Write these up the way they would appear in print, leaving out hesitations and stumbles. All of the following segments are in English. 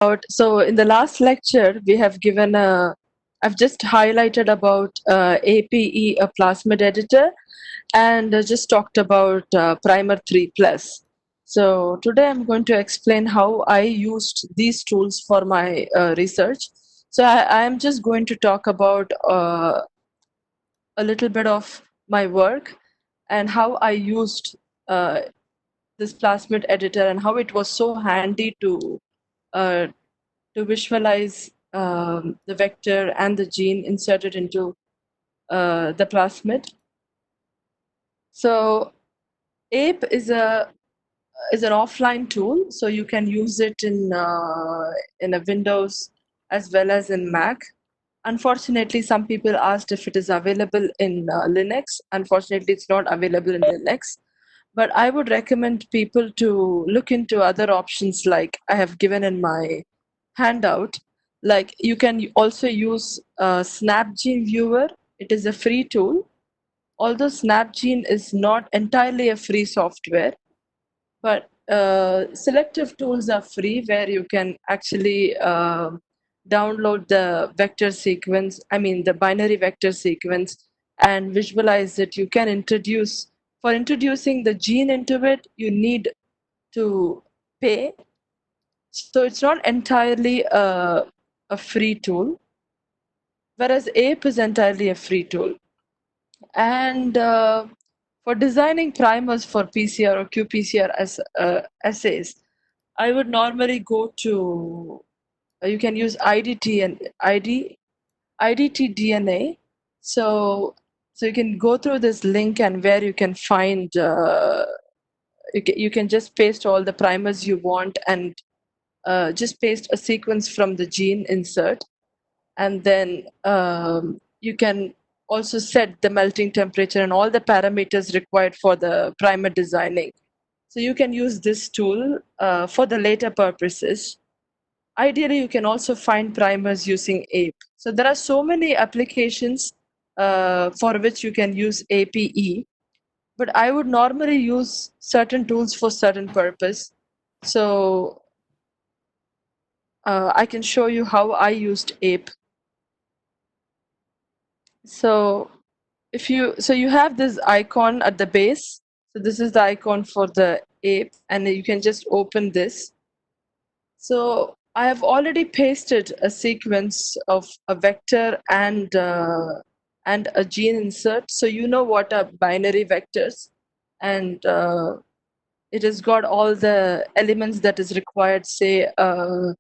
So in the last lecture, we have given I've just highlighted about APE, a plasmid editor, and just talked about Primer 3 Plus. So today I'm going to explain how I used these tools for my research. So I am just going to talk about a little bit of my work and how I used uh, this plasmid editor and how it was so handy uh, to visualize the vector and the gene inserted into the plasmid. So ape is an offline tool, so you can use it in a Windows as well as in Mac. Unfortunately, some people asked if it is available in Linux. Unfortunately, it's not available in Linux. But I would recommend people to look into other options like I have given in my handout. Like you can also use SnapGene Viewer. It is a free tool. Although SnapGene is not entirely a free software, but selective tools are free where you can actually download the vector sequence, the binary vector sequence, and visualize it. You can for introducing the gene into it, you need to pay. So it's not entirely a free tool, whereas ape is entirely a free tool. And for designing primers for PCR or qPCR assays, I would normally go to, you can use IDT DNA. So you can go through this link and where you can find, you can just paste all the primers you want and just paste a sequence from the gene insert. And then you can also set the melting temperature and all the parameters required for the primer designing. So you can use this tool for the later purposes. Ideally, you can also find primers using APE. So there are so many applications for which you can use APE, but I would normally use certain tools for certain purpose. So I can show you how I used APE. So you have this icon at the base. So this is the icon for the ape, and you can just open this. So I have already pasted a sequence of a vector and a gene insert. So you know what are binary vectors, and it has got all the elements that is required. Say a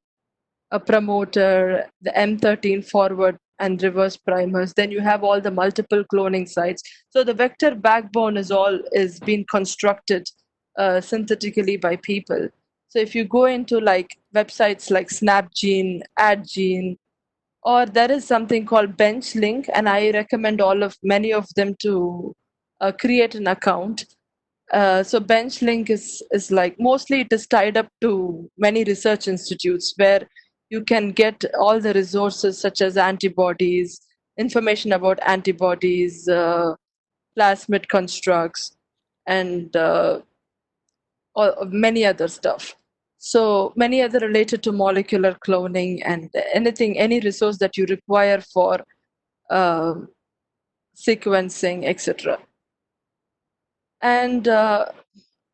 promoter, the M13 forward and reverse primers. Then you have all the multiple cloning sites. So the vector backbone is being constructed synthetically by people. So if you go into like websites like SnapGene, AdGene, or there is something called Benchlink, and I recommend many of them to create an account. So Benchlink is like mostly it is tied up to many research institutes where you can get all the resources such as antibodies, information about antibodies, plasmid constructs, and many other stuff. So many other related to molecular cloning and any resource that you require for uh, sequencing, etc. And the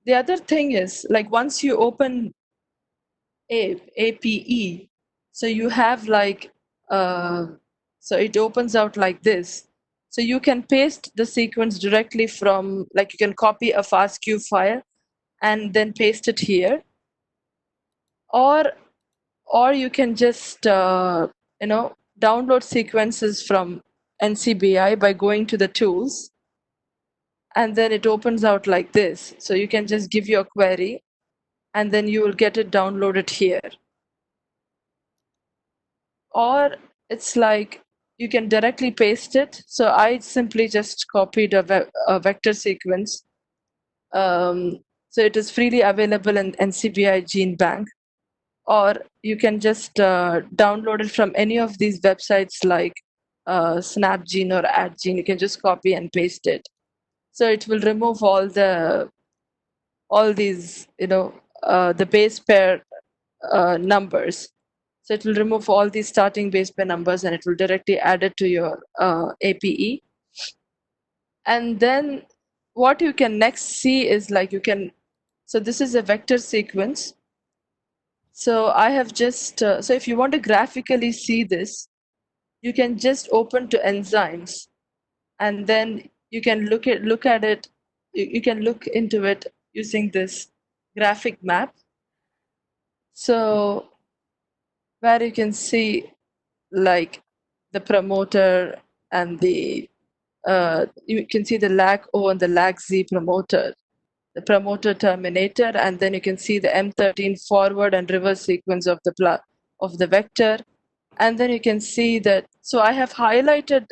other thing is, like once you open APE, so you have like, so it opens out like this. So you can paste the sequence directly from, like you can copy a FASTQ file and then paste it here, or you can just download sequences from NCBI by going to the tools, and then it opens out like this. So you can just give your query and then you will get it downloaded here. Or it's like you can directly paste it. So I simply just copied a vector sequence. So it is freely available in NCBI Gene Bank. Or you can just download it from any of these websites like SnapGene or AdGene. You can just copy and paste it. So it will remove all these, the base pair numbers. So it will remove all these starting base pair numbers and it will directly add it to your APE. And then what you can next see is like so this is a vector sequence. So I have just, so if you want to graphically see this, you can just open to Enzymes and then you can look at it, you can look into it using this graphic map. So where you can see like the promoter and you can see the lag O and the lag Z promoter, the promoter terminator, and then you can see the M13 forward and reverse sequence of the vector. And then you can see that, so I have highlighted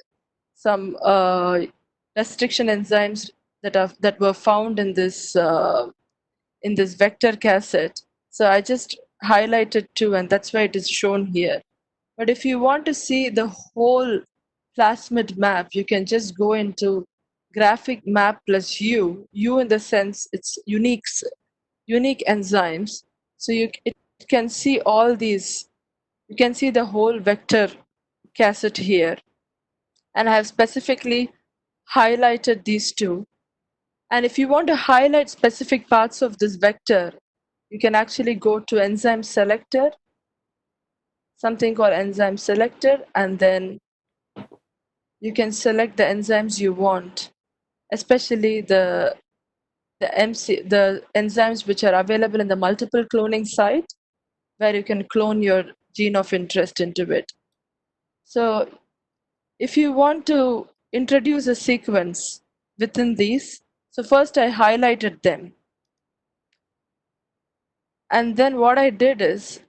some restriction enzymes that were found in this vector cassette. So I just highlighted two, and that's why it is shown here. But if you want to see the whole plasmid map, you can just go into graphic map plus U in the sense it's unique enzymes. So it can see all these, you can see the whole vector cassette here. And I have specifically highlighted these two. And if you want to highlight specific parts of this vector, you can actually go to Enzyme Selector, something called Enzyme Selector, and then you can select the enzymes you want, especially the enzymes which are available in the multiple cloning site, where you can clone your gene of interest into it. So if you want to introduce a sequence within these, so first I highlighted them. And then what I did is,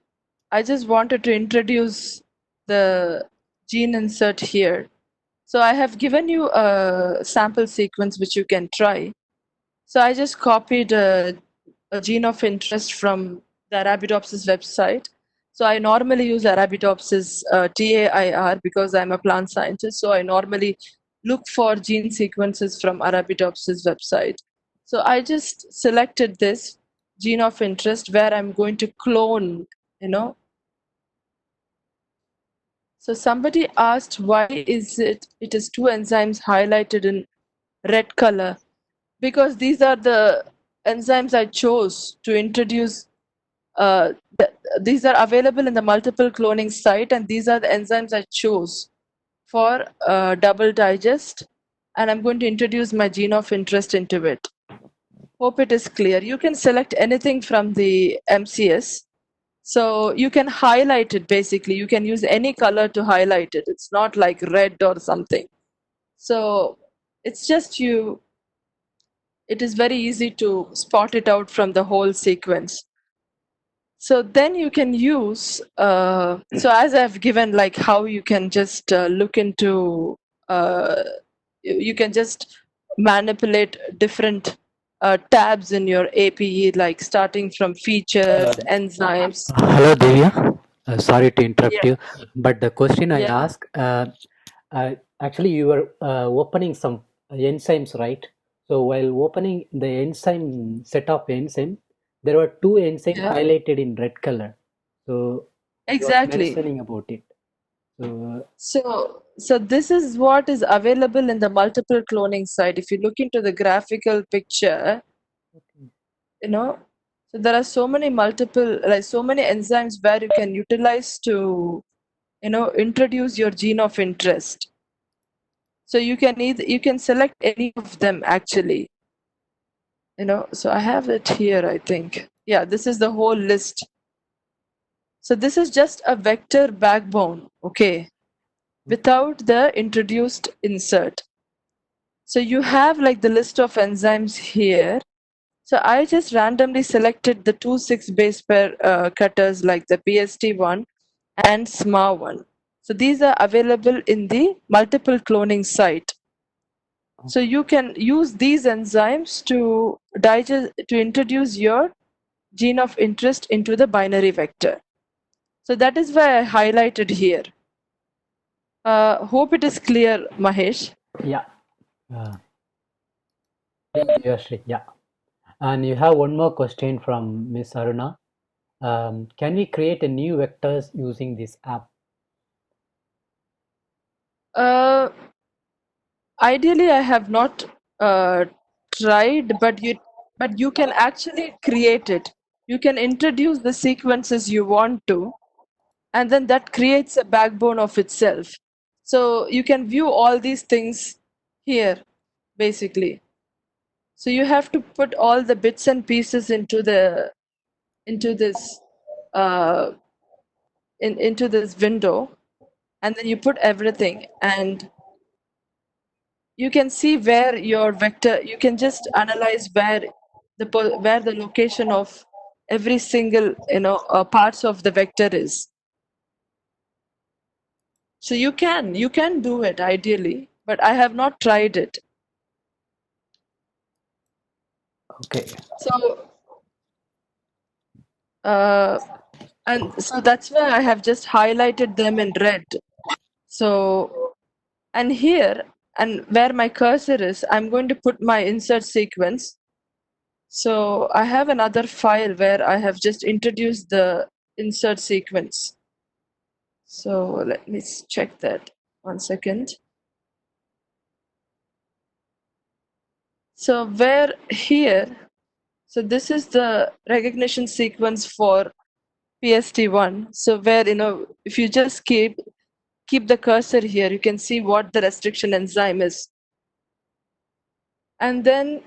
I just wanted to introduce the gene insert here. So I have given you a sample sequence which you can try. So I just copied a gene of interest from the Arabidopsis website. So I normally use Arabidopsis TAIR because I'm a plant scientist. So I normally look for gene sequences from Arabidopsis website. So I just selected this gene of interest where I'm going to clone, So somebody asked why it is two enzymes highlighted in red color, because these are the enzymes I chose to introduce. These are available in the multiple cloning site, and these are the enzymes I chose for double digest, and I'm going to introduce my gene of interest into it. Hope it is clear. You can select anything from the MCS. So you can highlight it basically. You can use any color to highlight it. It's not like red or something. So it's just it is very easy to spot it out from the whole sequence. So then you can use, so as I've given like how you can just look into, you can just manipulate different tabs in your APE, like starting from features, enzymes. Hello, Divya. Sorry to interrupt Yeah. you, but the question I Yeah. asked, actually, you were opening some enzymes, right? So while opening the enzyme set of enzyme, there were two enzymes Yeah. highlighted in red color. So you was Exactly. mentioning about it. So this is what is available in the multiple cloning site. If you look into the graphical picture, so there are so many so many enzymes where you can utilize to, introduce your gene of interest. So you can select any of them actually, so I have it here, I think. Yeah, this is the whole list. So this is just a vector backbone, okay, without the introduced insert. So you have like the list of enzymes here. So I just randomly selected the 2,6 base pair cutters like the PST1 and SMA1. So these are available in the multiple cloning site. So you can use these enzymes to introduce your gene of interest into the binary vector. So that is why I highlighted here. Hope it is clear, Mahesh. Yeah, Divyashree, yeah. And you have one more question from Miss Aruna. Can we create a new vectors using this app? Uh, Ideally, I have not tried, but you can actually create it. You can introduce the sequences you want to, and then that creates a backbone of itself. So you can view all these things here, basically. So you have to put all the bits and pieces into this uh, into this window, and then you put everything, and you can see where your vector. You can just analyze where the location of every single parts of the vector is. So you can do it ideally, but I have not tried it. Okay. So and so that's why I have just highlighted them in red. So and here, and where my cursor is, I'm going to put my insert sequence. So I have another file where I have just introduced the insert sequence. So let me check that 1 second. So where here, so this is the recognition sequence for PST1. So where, if you just keep the cursor here, you can see what the restriction enzyme is. And then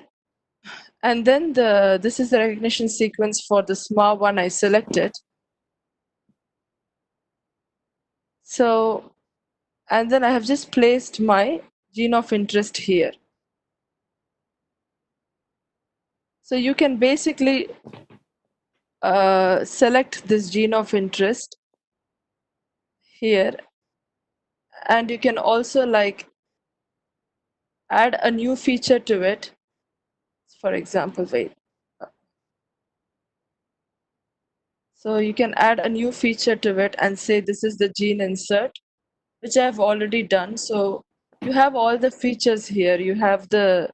this is the recognition sequence for the SMA1 I selected. So, and then I have just placed my gene of interest here. So you can basically select this gene of interest here, and you can also like add a new feature to it. For example, wait. So you can add a new feature to it and say this is the gene insert, which I have already done. So you have all the features here. You have the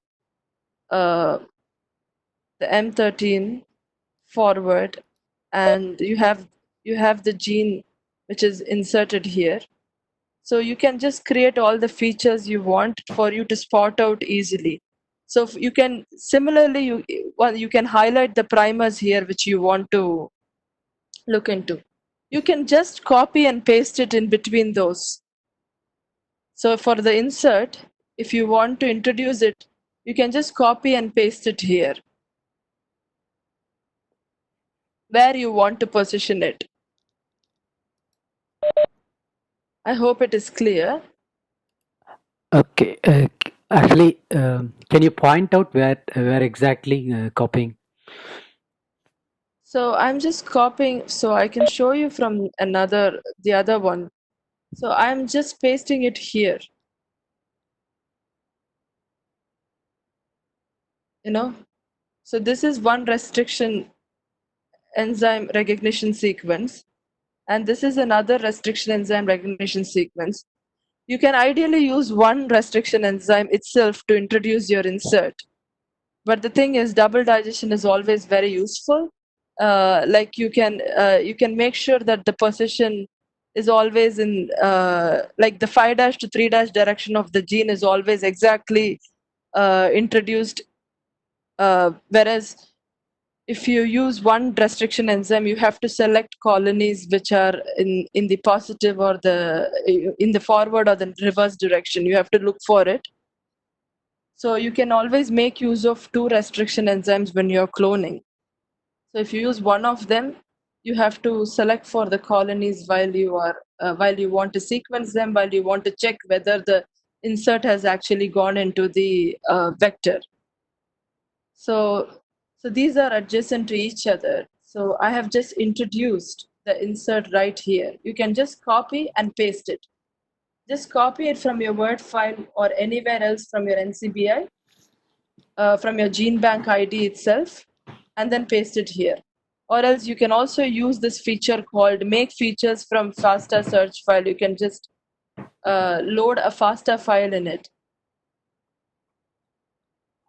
M13 forward, and you have the gene which is inserted here. So you can just create all the features you want for you to spot out easily. So you can similarly you can highlight the primers here which you want to look into. You can just copy and paste it in between those. So for the insert, if you want to introduce it, you can just copy and paste it here where you want to position it. I hope it is clear. Okay. Actually, can you point out where exactly copying? So I'm just copying, so I can show you from the other one. So I'm just pasting it here. So this is one restriction enzyme recognition sequence, and this is another restriction enzyme recognition sequence. You can ideally use one restriction enzyme itself to introduce your insert, but the thing is double digestion is always very useful. Like you can make sure that the position is always in like the 5' to 3' direction of the gene is always exactly introduced, whereas if you use one restriction enzyme, you have to select colonies which are in the positive or in the forward or the reverse direction. You have to look for it. So you can always make use of two restriction enzymes when you're cloning. So if you use one of them, you have to select for the colonies while you want to sequence them, while you want to check whether the insert has actually gone into the vector. So these are adjacent to each other. So I have just introduced the insert right here. You can just copy and paste it. Just copy it from your Word file or anywhere else from your NCBI, from your gene bank ID itself, and then paste it here. Or else you can also use this feature called make features from FASTA search file. You can just load a FASTA file in it,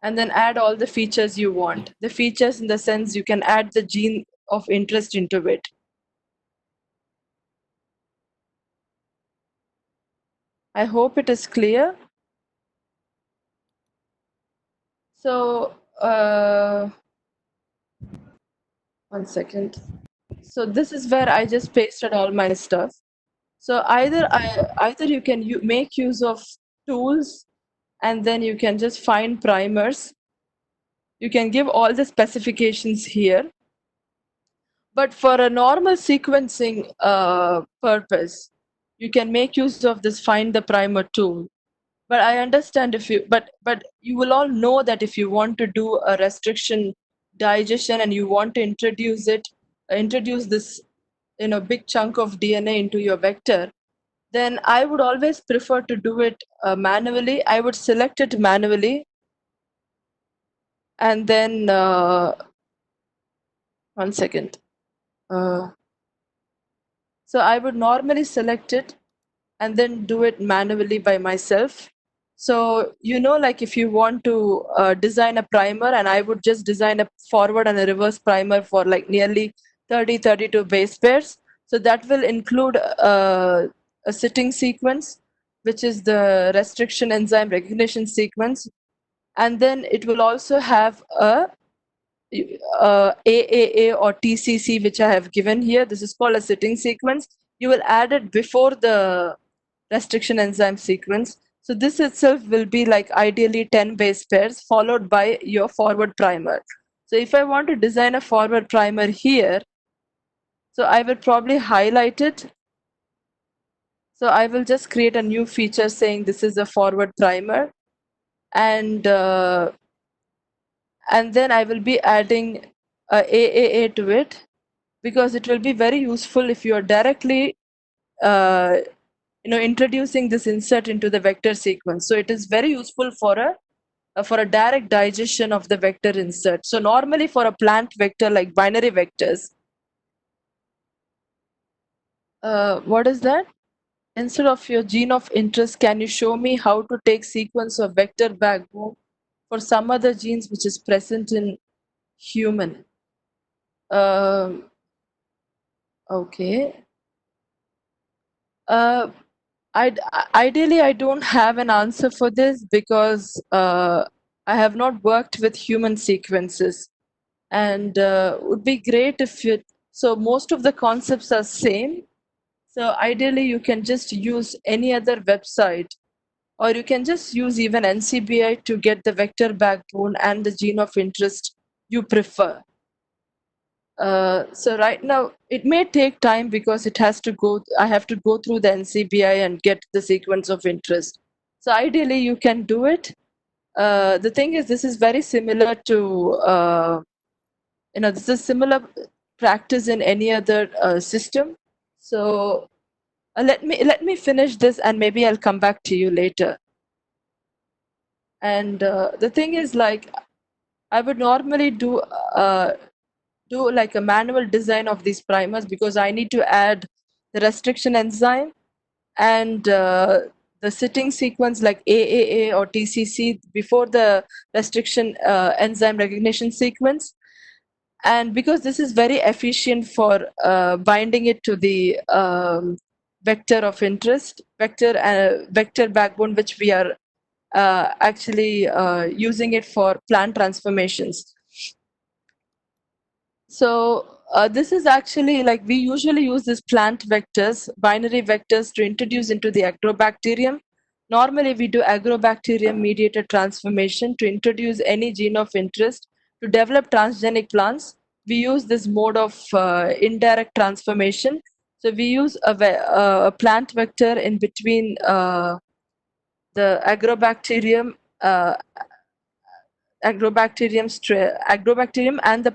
and then add all the features you want. The features in the sense you can add the gene of interest into it. I hope it is clear. So, one second. So this is where I just pasted all my stuff. So either you can make use of tools, and then you can just find primers. You can give all the specifications here. But for a normal sequencing purpose, you can make use of this find the primer tool. But I understand if you, but you will all know that if you want to do a restriction digestion and you want to introduce this, big chunk of DNA into your vector, then I would always prefer to do it manually. I would select it manually, and then one second. So I would normally select it and then do it manually by myself. So, like if you want to design a primer, and I would just design a forward and a reverse primer for like nearly 32 base pairs. So that will include a sitting sequence, which is the restriction enzyme recognition sequence. And then it will also have a AAA or TCC, which I have given here. This is called a sitting sequence. You will add it before the restriction enzyme sequence. So this itself will be like ideally 10 base pairs followed by your forward primer. So if I want to design a forward primer here, so I will probably highlight it. So I will just create a new feature saying this is a forward primer, and then I will be adding a AAA to it, because it will be very useful if you are directly introducing this insert into the vector sequence. So it is very useful for a direct digestion of the vector insert. So normally for a plant vector like binary vectors, what is that? Instead of your gene of interest, can you show me how to take sequence of vector backbone for some other genes which is present in human? Okay. Ideally, I don't have an answer for this, because I have not worked with human sequences, and would be great if you. So most of the concepts are same. So ideally, you can just use any other website, or you can just use even NCBI to get the vector backbone and the gene of interest you prefer. So right now it may take time, because I have to go through the NCBI and get the sequence of interest. So ideally you can do it. The thing is, this is very similar to this is similar practice in any other system. So let me finish this, and maybe I'll come back to you later. And the thing is, like, I would normally do like a manual design of these primers, because I need to add the restriction enzyme and the sitting sequence like AAA or TCC before the restriction enzyme recognition sequence. And because this is very efficient for binding it to the vector of interest, vector backbone, which we are actually using it for plant transformations. So this is actually, like, we usually use these plant vectors, binary vectors, to introduce into the agrobacterium. Normally, we do agrobacterium mediated transformation to introduce any gene of interest to develop transgenic plants. We use this mode of indirect transformation. So we use a plant vector in between the agrobacterium agrobacterium and the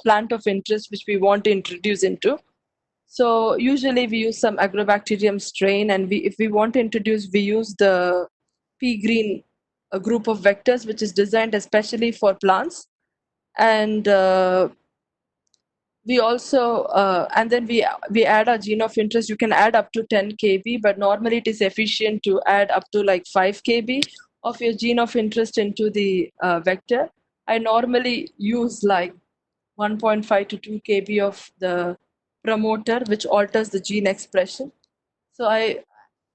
plant of interest which we want to introduce into. So usually we use some agrobacterium strain, and if we want to introduce, we use the pea green, a group of vectors which is designed especially for plants. And we also and then we add a gene of interest. You can add up to 10 kb, but normally it is efficient to add up to like 5 kb of your gene of interest into the vector. I normally use like 1.5 to 2 kb of the promoter, which alters the gene expression. So I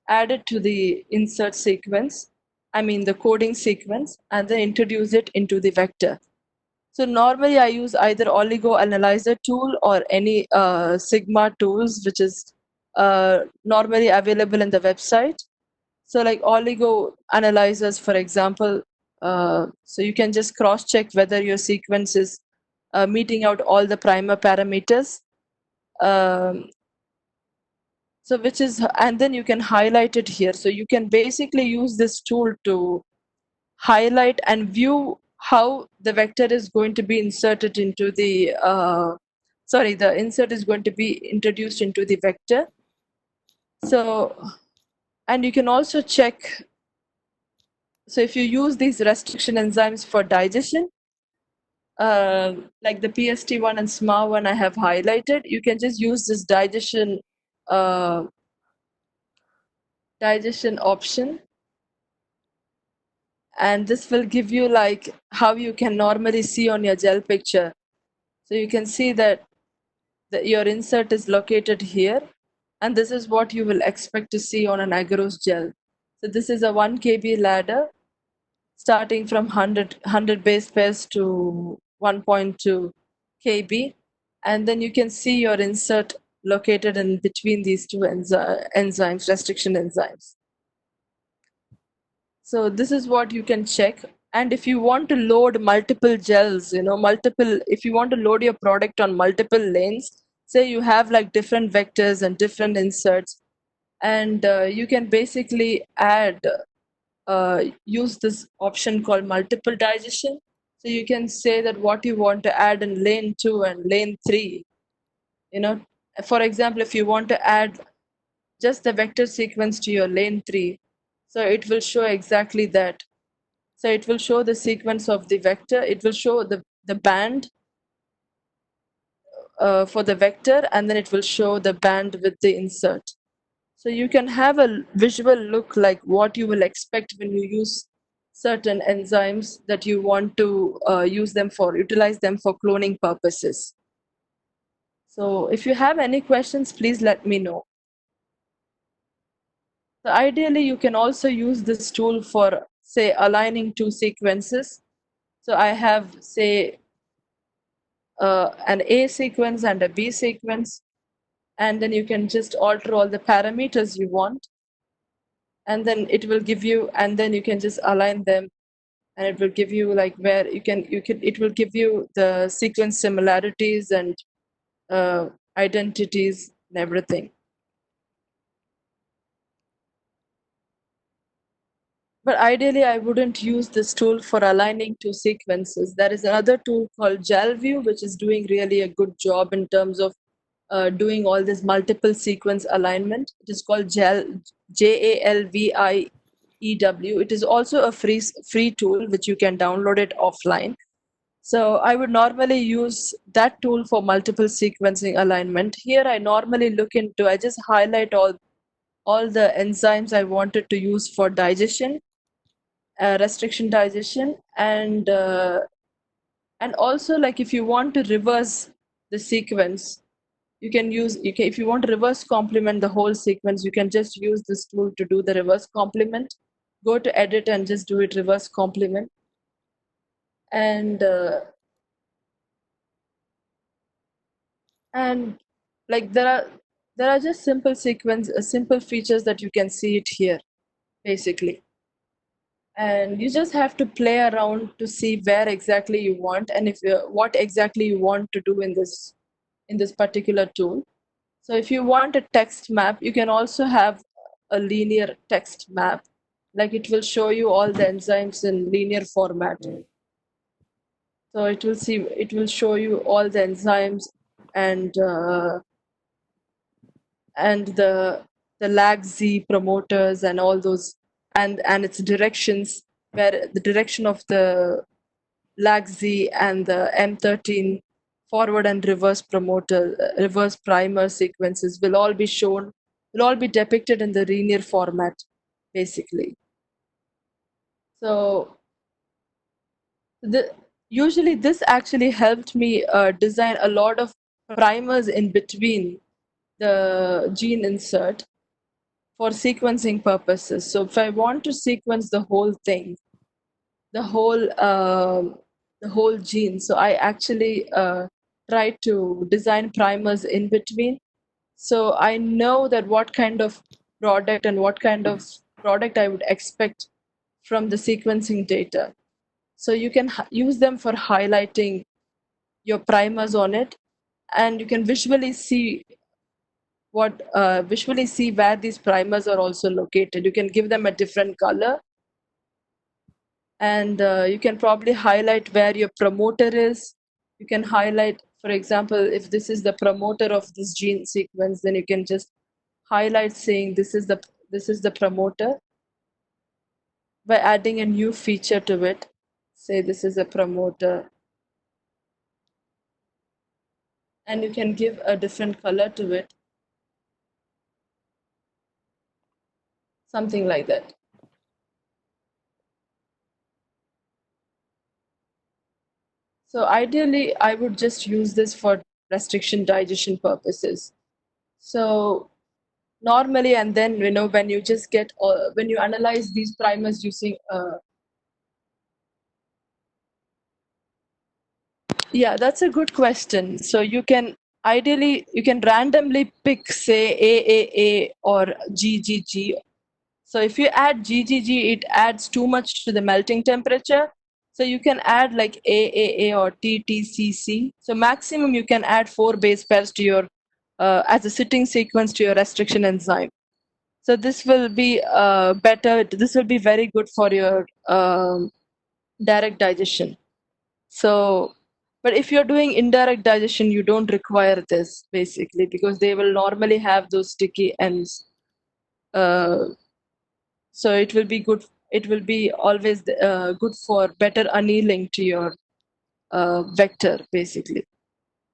add it to the insert sequence, the coding sequence, and then introduce it into the vector. So normally I use either oligo analyzer tool or any Sigma tools, which is normally available in the website. So like oligo analyzers, for example, so you can just cross-check whether your sequence is meeting out all the primer parameters. So which is, and then you can highlight it here. So you can basically use this tool to highlight and view how the vector is going to be inserted into the, the insert is going to be introduced into the vector. So, and you can also check, so if you use these restriction enzymes for digestion, like the PST1 and SMA1 I have highlighted, you can just use this digestion option, and this will give you like how you can normally see on your gel picture. So you can see that your insert is located here, and this is what you will expect to see on an agarose gel. So this is a 1 kb ladder starting from 100 base pairs to 1.2 kb, and then you can see your insert located in between these two enzymes, restriction enzymes. So this is what you can check. And if you want to load multiple gels, if you want to load your product on multiple lanes, say you have like different vectors and different inserts, and you can basically use this option called multiple digestion. So you can say that what you want to add in lane 2 and lane 3. For example, if you want to add just the vector sequence to your lane 3, so it will show exactly that. So it will show the sequence of the vector, it will show the band for the vector, and then it will show the band with the insert. So you can have a visual look like what you will expect when you use certain enzymes that you want to utilize them for cloning purposes. So if you have any questions, please let me know. So ideally, you can also use this tool for, say, aligning two sequences. So I have, say, an A sequence and a B sequence, and then you can just alter all the parameters you want, and then it will give you, and then you can just align them, and it will give you like where it will give you the sequence similarities and identities and everything. But ideally, I wouldn't use this tool for aligning two sequences. There is another tool called GelView, which is doing really a good job in terms of doing all this multiple sequence alignment. It is called GelView. It is also a free tool, which you can download it offline. So I would normally use that tool for multiple sequencing alignment. Here I normally I just highlight all the enzymes I wanted to use for digestion, restriction digestion, and also like if you want to reverse the sequence, if you want to reverse complement the whole sequence, you can just use this tool to do the reverse complement. Go to edit and just do it reverse complement. And like there are just simple features that you can see it here basically, and you just have to play around to see where exactly you want, and what exactly you want to do in this particular tool. So if you want a text map, you can also have a linear text map, like it will show you all the enzymes in linear format. So it will show you all the enzymes and the lag Z promoters and all those, and its directions, where the direction of the lag Z and the M13 forward and reverse reverse primer sequences will all be depicted in the linear format basically. So usually this actually helped me design a lot of primers in between the gene insert for sequencing purposes. So if I want to sequence the whole thing, the whole gene, so I actually try to design primers in between. So I know that what kind of product and what kind of product I would expect from the sequencing data. So you can use them for highlighting your primers on it, and you can visually see where these primers are also located. You can give them a different color, and you can probably highlight where your promoter is. You can highlight, for example, if this is the promoter of this gene sequence, then you can just highlight saying this is the promoter by adding a new feature to it. Say this is a promoter, and you can give a different color to it, something like that. So ideally, I would just use this for restriction digestion purposes. So normally, and then when you just get when you analyze these primers using yeah, that's a good question. So you can randomly pick, say, AAA or GGG. So if you add GGG, it adds too much to the melting temperature. So you can add like AAA or TTCC. So maximum you can add 4 base pairs to your as a sitting sequence to your restriction enzyme. So this will be better. This will be very good for your direct digestion. So, but if you're doing indirect digestion, you don't require this basically, because they will normally have those sticky ends. Uh, so it will be good. It will be always good for better annealing to your vector basically.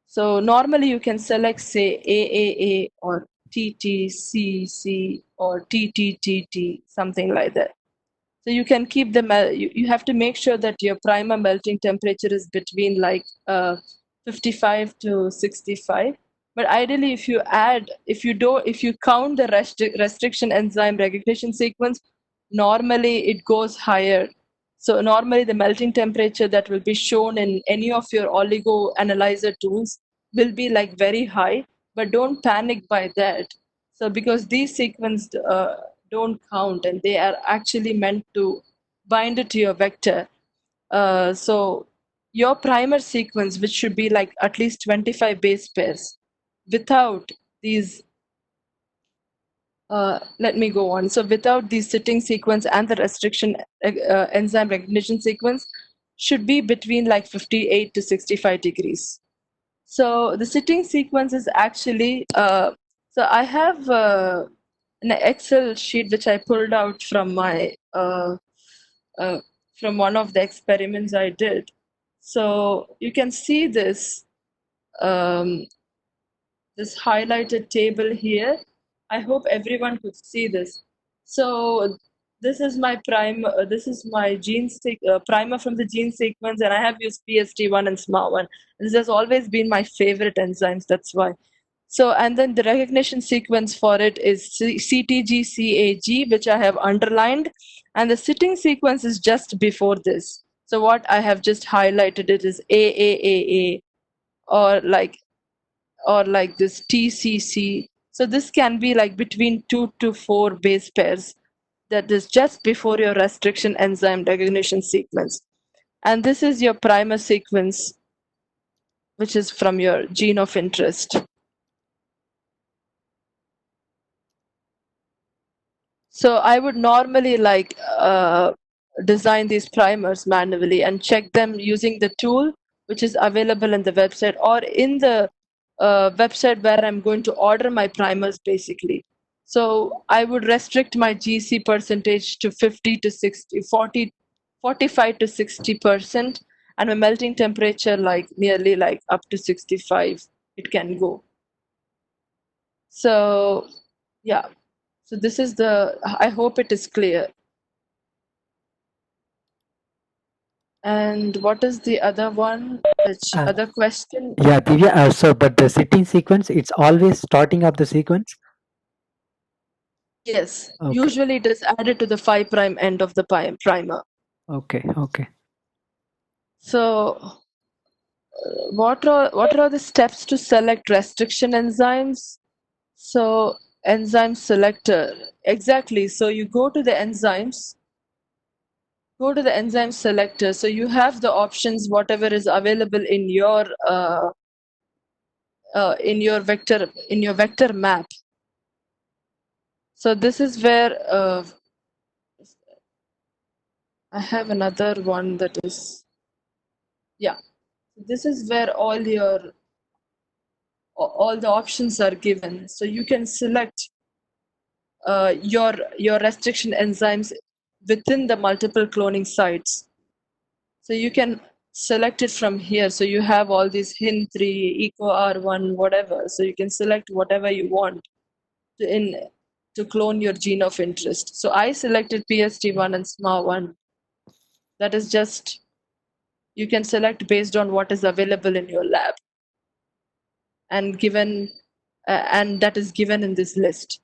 So normally you can select, say, AAA or TTCC or TTTT, something like that. So you can keep you have to make sure that your primer melting temperature is between like 55 to 65. But ideally, if you count the restriction enzyme recognition sequence, normally it goes higher. So normally the melting temperature that will be shown in any of your oligo analyzer tools will be like very high, but don't panic by that. So because these sequences don't count, and they are actually meant to bind it to your vector. So your primer sequence, which should be like at least 25 base pairs, without these let me go on. So without the sitting sequence and the restriction enzyme recognition sequence, should be between like 58 to 65 degrees. So the sitting sequence is actually, so I have an Excel sheet which I pulled out from my uh, from one of the experiments I did. So you can see um, this highlighted table here. I hope everyone could see this. So this is my this is my primer from the gene sequence, and I have used PST1 and SMA1. This has always been my favorite enzymes, that's why. So, and then the recognition sequence for it is CTG-CAG, which I have underlined, and the sitting sequence is just before this. So what I have just highlighted it is AAAA, or like this TCC. So this can be like between 2 to 4 base pairs. That is just before your restriction enzyme recognition sequence. And this is your primer sequence, which is from your gene of interest. So I would normally design these primers manually and check them using the tool which is available in the website, or in the website where I'm going to order my primers basically. So I would restrict my GC percentage to 50 to 60, 40, 45 to 60%, and my melting temperature like nearly like up to 65 it can go. So yeah. So this is I hope it is clear. And what is the other one? Which Uh, other question? yeah, Divya. But the sitting sequence, it's always starting of the sequence. Yes, Okay, usually it is added to the 5' end of the primer. okay, okay. So, what are the steps to select restriction enzymes? So, enzyme selector. Exactly. So you go to the enzymes, go to the enzyme selector. So you have the options, whatever is available in your vector map. So this is where I have another one that is, yeah. This is where all the options are given. So you can select your restriction enzymes within the multiple cloning sites. So you can select it from here. So you have all these HIN3, EcoR1, whatever. So you can select whatever you want to clone your gene of interest. So I selected PST1 and SMA1. That is just, you can select based on what is available in your lab and that is given in this list.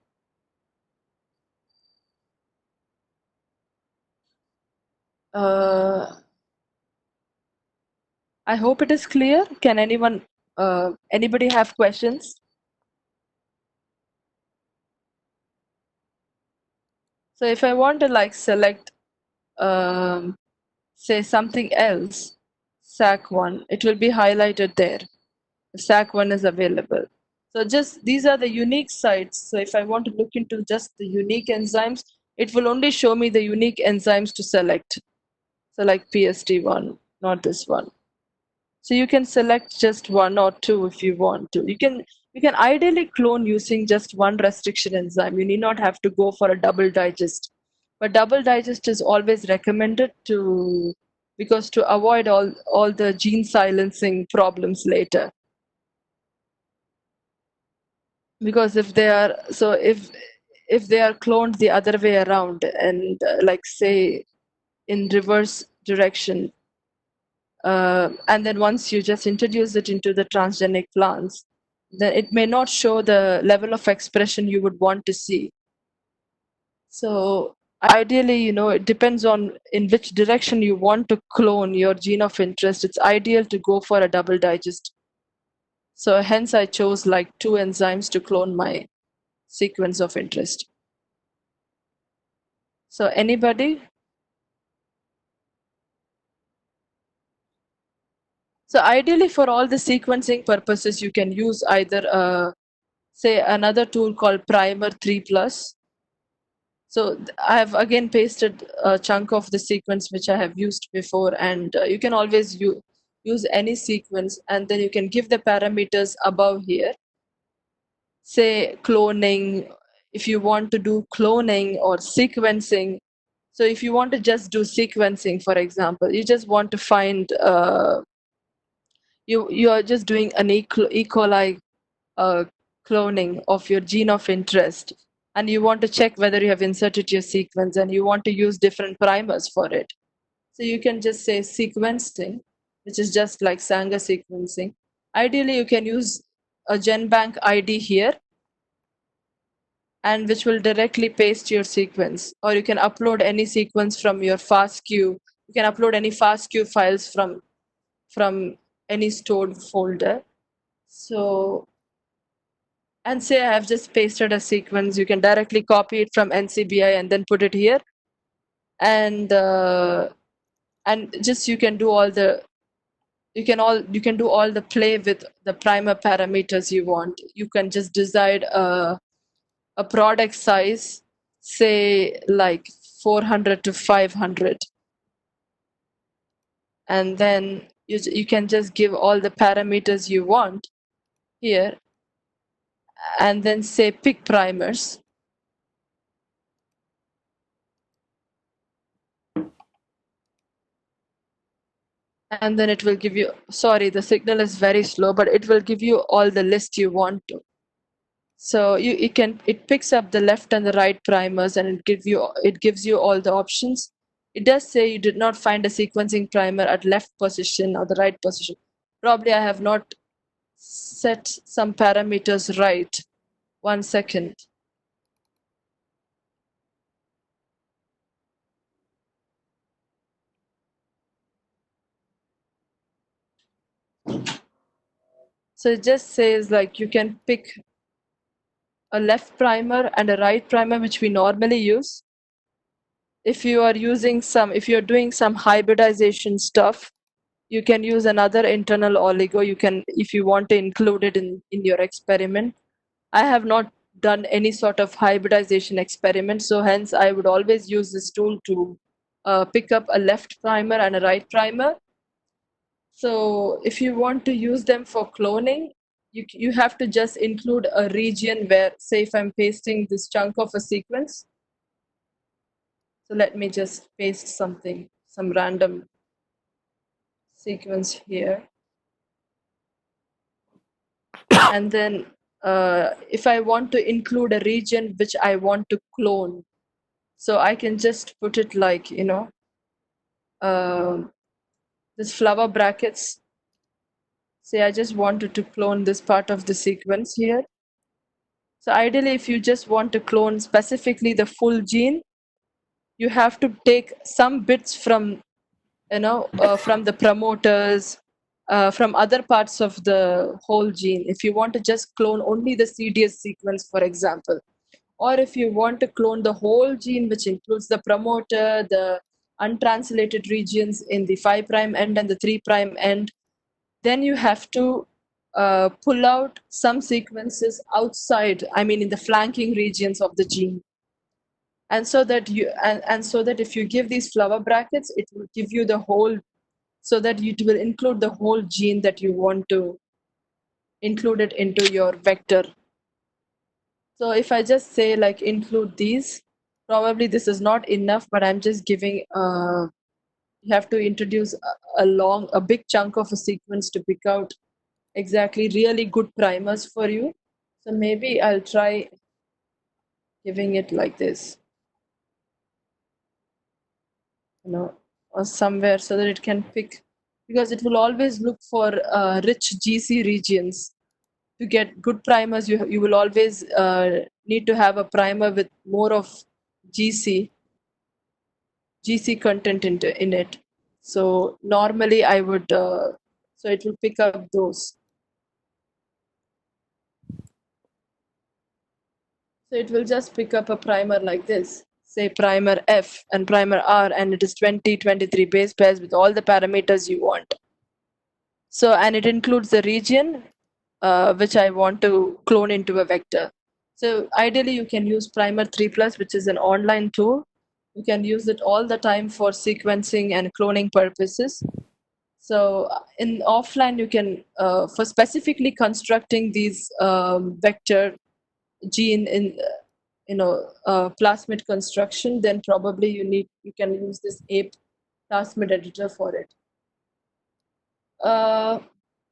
I hope it is clear. Can anybody have questions? So if I want to like select, say something else, SAC1, it will be highlighted there. If SAC1 is available. So just these are the unique sites. So if I want to look into just the unique enzymes, it will only show me the unique enzymes to select. So like PST1, not this one. So you can select just one or two if you want to. You can ideally clone using just one restriction enzyme. You need not have to go for a double digest. But double digest is always recommended because to avoid all the gene silencing problems later. Because if they are cloned the other way around and like say in reverse direction, and then once you just introduce it into the transgenic plants, then it may not show the level of expression you would want to see. So ideally, it depends on in which direction you want to clone your gene of interest. It's ideal to go for a double digest. So hence I chose like 2 enzymes to clone my sequence of interest. So anybody? So ideally for all the sequencing purposes, you can use either say another tool called Primer 3 Plus. So I have again pasted a chunk of the sequence which I have used before, and you can always use any sequence, and then you can give the parameters above here. Say cloning, if you want to do cloning or sequencing. So if you want to just do sequencing, for example, you just want to find you are just doing an E. coli cloning of your gene of interest, and you want to check whether you have inserted your sequence, and you want to use different primers for it. So you can just say sequencing, which is just like Sanger sequencing. Ideally, you can use a GenBank ID here, and which will directly paste your sequence, or you can upload any sequence from your FASTQ. You can upload any FASTQ files from any stored folder. So, and say I have just pasted a sequence, you can directly copy it from NCBI and then put it here, and just you can do all the play with the primer parameters you want. You can just decide a product size, say like 400 to 500, and then you can just give all the parameters you want here, and then say pick primers. And then it will give you, sorry, the signal is very slow, but it will give you all the list you want to. So it picks up the left and the right primers, and it gives you all the options. It does say you did not find a sequencing primer at left position or the right position. Probably I have not set some parameters right. 1 second. So it just says like you can pick a left primer and a right primer, which we normally use. If you are using if you're doing some hybridization stuff, you can use another internal oligo. You can, if you want to include it in your experiment. I have not done any sort of hybridization experiment, so hence I would always use this tool to pick up a left primer and a right primer. So if you want to use them for cloning, you have to just include a region where, say if I'm pasting this chunk of a sequence. So let me just paste something, some random sequence here. And then if I want to include a region which I want to clone, so I can just put it like, this flower brackets. Say I just wanted to clone this part of the sequence here. So ideally, if you just want to clone specifically the full gene, you have to take some bits from, from the promoters, from other parts of the whole gene. If you want to just clone only the CDS sequence, for example, or if you want to clone the whole gene, which includes the promoter, the untranslated regions in the 5' end and the 3' end, then you have to pull out some sequences outside, I mean in the flanking regions of the gene. And so that so that if you give these flower brackets, it will give you the whole, so that it will include the whole gene that you want to include it into your vector. So if I just say like include these, probably this is not enough, but I'm just giving, you have to introduce a big chunk of a sequence to pick out exactly really good primers for you. So maybe I'll try giving it like this, or somewhere, so that it can pick, because it will always look for rich GC regions. To get good primers, you will always need to have a primer with more of GC content in it. So normally I would, so it will pick up those. So it will just pick up a primer like this, say primer F and primer R, and it is 23 base pairs with all the parameters you want. So, and it includes the region which I want to clone into a vector. So ideally you can use Primer 3+, which is an online tool. You can use it all the time for sequencing and cloning purposes. So in offline, you can, for specifically constructing these vector gene in, plasmid construction, then probably you can use this AP plasmid editor for it.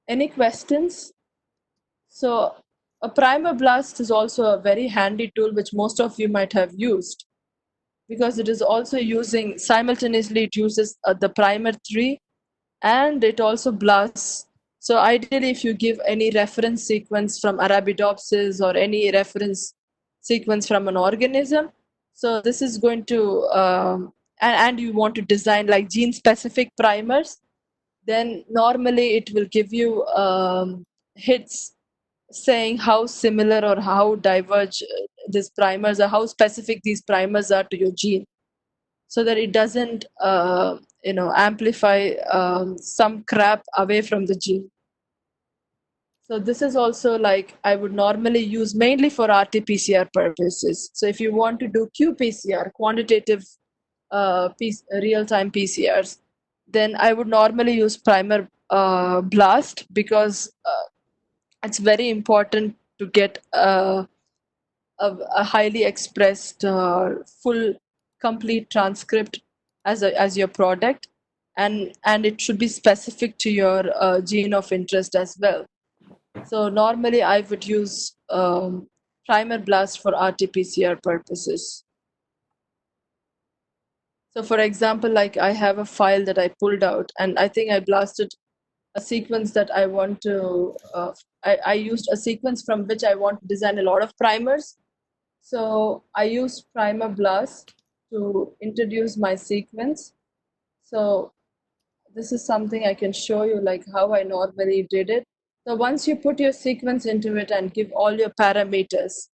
Any questions? So a primer blast is also a very handy tool which most of you might have used, because it is also using simultaneously, it uses the primer 3 and it also blasts. So ideally, if you give any reference sequence from Arabidopsis or any reference sequence from an organism, so this is going to, and you want to design like gene specific primers, then normally it will give you hits saying how similar or how diverge these primers are, how specific these primers are to your gene, so that it doesn't amplify some crap away from the gene. So this is also like I would normally use mainly for RT-PCR purposes. So if you want to do qPCR, quantitative real-time PCRs, then I would normally use primer blast, because it's very important to get a highly expressed full complete transcript as your product, and it should be specific to your gene of interest as well. So normally I would use primer blast for RT-PCR purposes. So for example, like I have a file that I pulled out, and I think I blasted a sequence that I want to, I used a sequence from which I want to design a lot of primers. So I used primer blast to introduce my sequence. So this is something I can show you, like how I normally did it. So once you put your sequence into it and give all your parameters,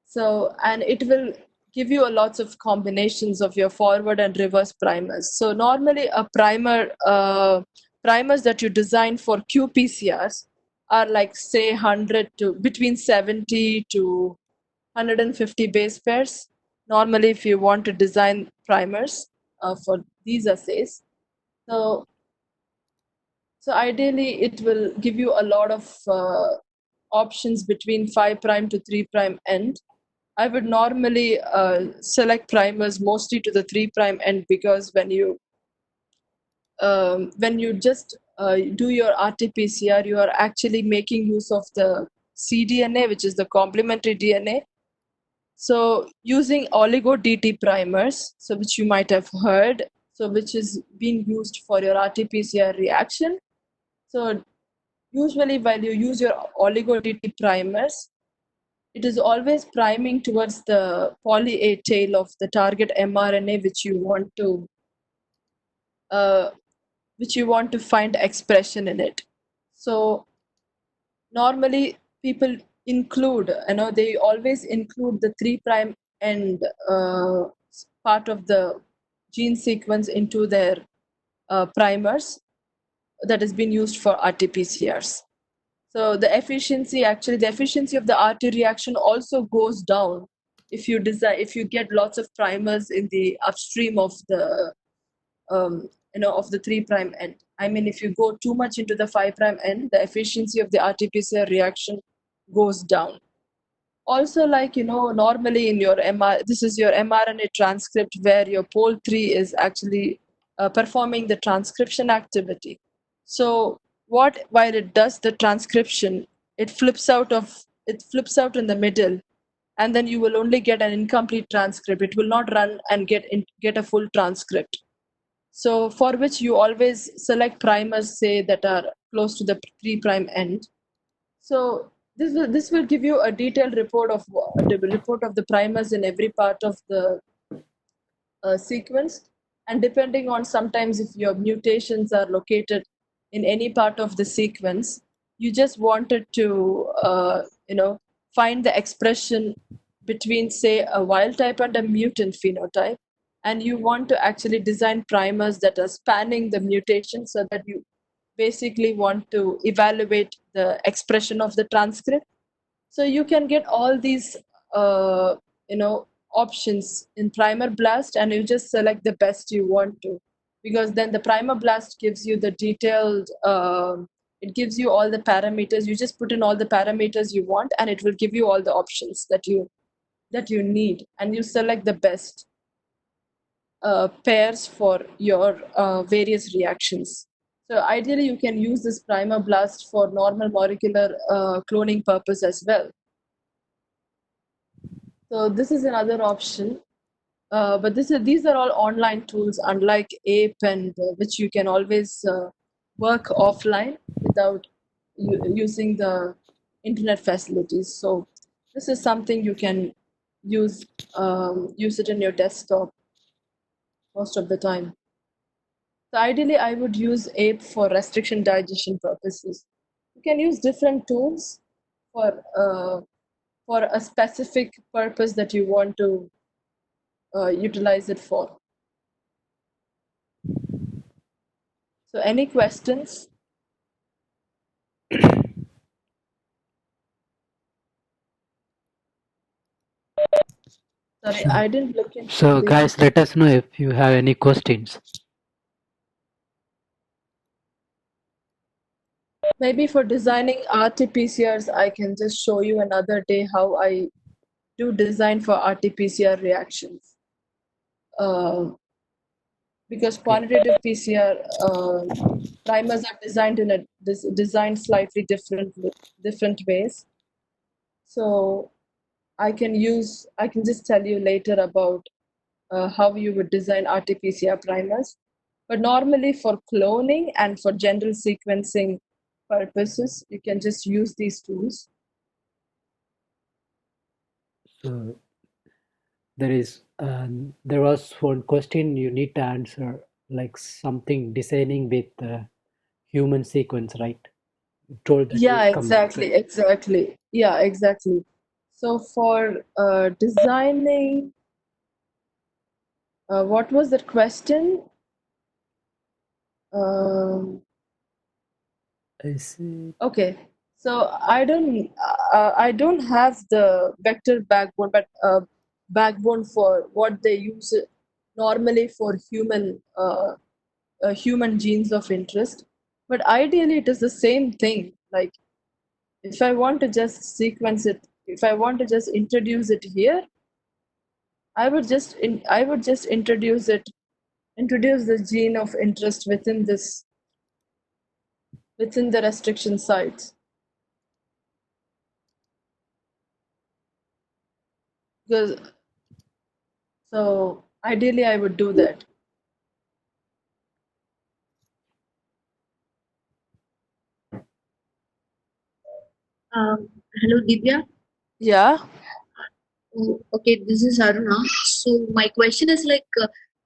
so, and it will give you a lots of combinations of your forward and reverse primers. So normally a primers that you design for qPCRs are like say 100 to between 70 to 150 base pairs. Normally, if you want to design primers for these assays, so ideally it will give you a lot of options between 5 prime to 3 prime end. I would normally select primers mostly to the 3 prime end, because when you just do your RT-PCR, you are actually making use of the cDNA, which is the complementary DNA. So using oligo DT primers, so which you might have heard, so which is being used for your RT-PCR reaction. So usually while you use your oligo DT primers, it is always priming towards the poly A tail of the target mRNA, uh, which you want to find expression in it. So normally people include, they always include the 3 prime end part of the gene sequence into their primers that has been used for RT-PCRs. So the efficiency of the RT reaction also goes down if you get lots of primers in the upstream of the of the 3 prime end. I mean, if you go too much into the 5 prime end, the efficiency of the RT-PCR reaction goes down. Also, like, normally in your this is your mRNA transcript where your pol 3 is actually performing the transcription activity. So while it does the transcription, it flips out in the middle, and then you will only get an incomplete transcript. It will not run and get a full transcript. So for which you always select primers, say, that are close to the 3 prime end. So this will give you a detailed report of the primers in every part of the sequence, and depending on sometimes if your mutations are located in any part of the sequence, you just wanted to find the expression between, say, a wild type and a mutant phenotype, and you want to actually design primers that are spanning the mutation, so that you basically want to evaluate the expression of the transcript. So you can get all these uh, options in primer blast, and you just select the best you want to, because then the primer blast gives you the detailed it gives you all the parameters. You just put in all the parameters you want, and it will give you all the options that you need, and you select the best pairs for your various reactions. So ideally, you can use this primer blast for normal molecular cloning purpose as well. So this is another option, but these are all online tools, unlike APE, and which you can always work offline without using the internet facilities. So this is something you can use it in your desktop most of the time. So ideally, I would use APE for restriction digestion purposes. You can use different tools for a specific purpose that you want to utilize it for. So any questions? Sorry, So, I didn't look into so the. guys, let us know if you have any questions. Maybe for designing RT-PCRs, I can just show you another day how I do design for RT-PCR reactions. Because quantitative PCR primers are designed designed slightly different ways. So I can just tell you later about how you would design RT-PCR primers. But normally for cloning and for general sequencing purposes, you can just use these tools. So there was one question you need to answer, like something designing with human sequence, right? You told that Yeah, will come after. exactly. Yeah, exactly. So for designing, what was the question? Um, I see. okay, so I don't have the vector backbone, but backbone for what they use normally for human genes of interest. But ideally, it is the same thing. Like if I want to just sequence it, if I want to just introduce it here, I would just introduce the gene of interest within the restriction sites. Because so ideally I would do that. Hello, Divya. Yeah. Oh, okay, this is Aruna. So my question is like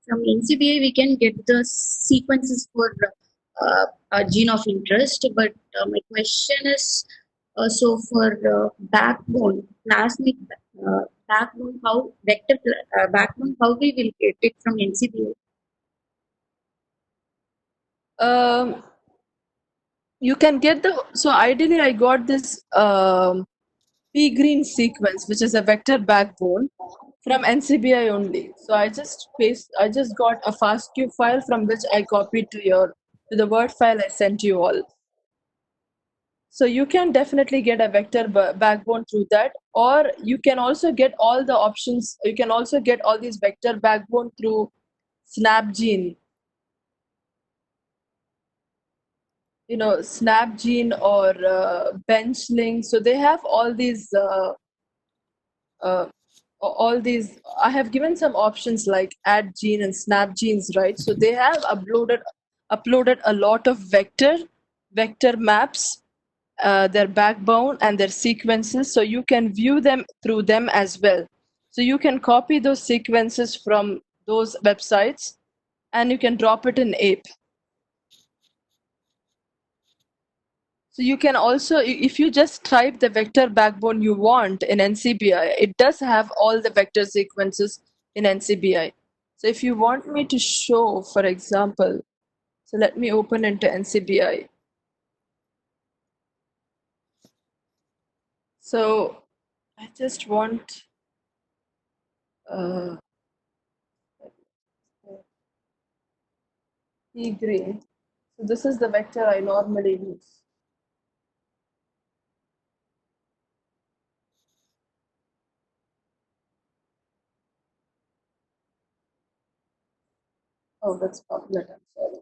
from NCBI we can get the sequences for a gene of interest, but my question is so for backbone, plasmid backbone, how backbone, how we will get it from NCBI? Um, you can get so ideally I got this pea green sequence, which is a vector backbone from NCBI only. So I just got a FASTQ file from which I copied to the Word file I sent you all. So you can definitely get a vector backbone through that, or you can also get all the options. You can also get all these vector backbone through Snapgene. Snapgene or Benchlink. So they have uh, all these. I have given some options like add gene and snap genes, right? So they have uploaded a lot of vector maps, their backbone and their sequences, so you can view them through them as well. So you can copy those sequences from those websites and you can drop it in ape. So you can also, if you just type the vector backbone you want in NCBI, it does have all the vector sequences in NCBI. So if you want me to show, for example, so let me open into NCBI. So I just want uh, pea green. So this is the vector I normally use. Oh, that's public, I'm sorry.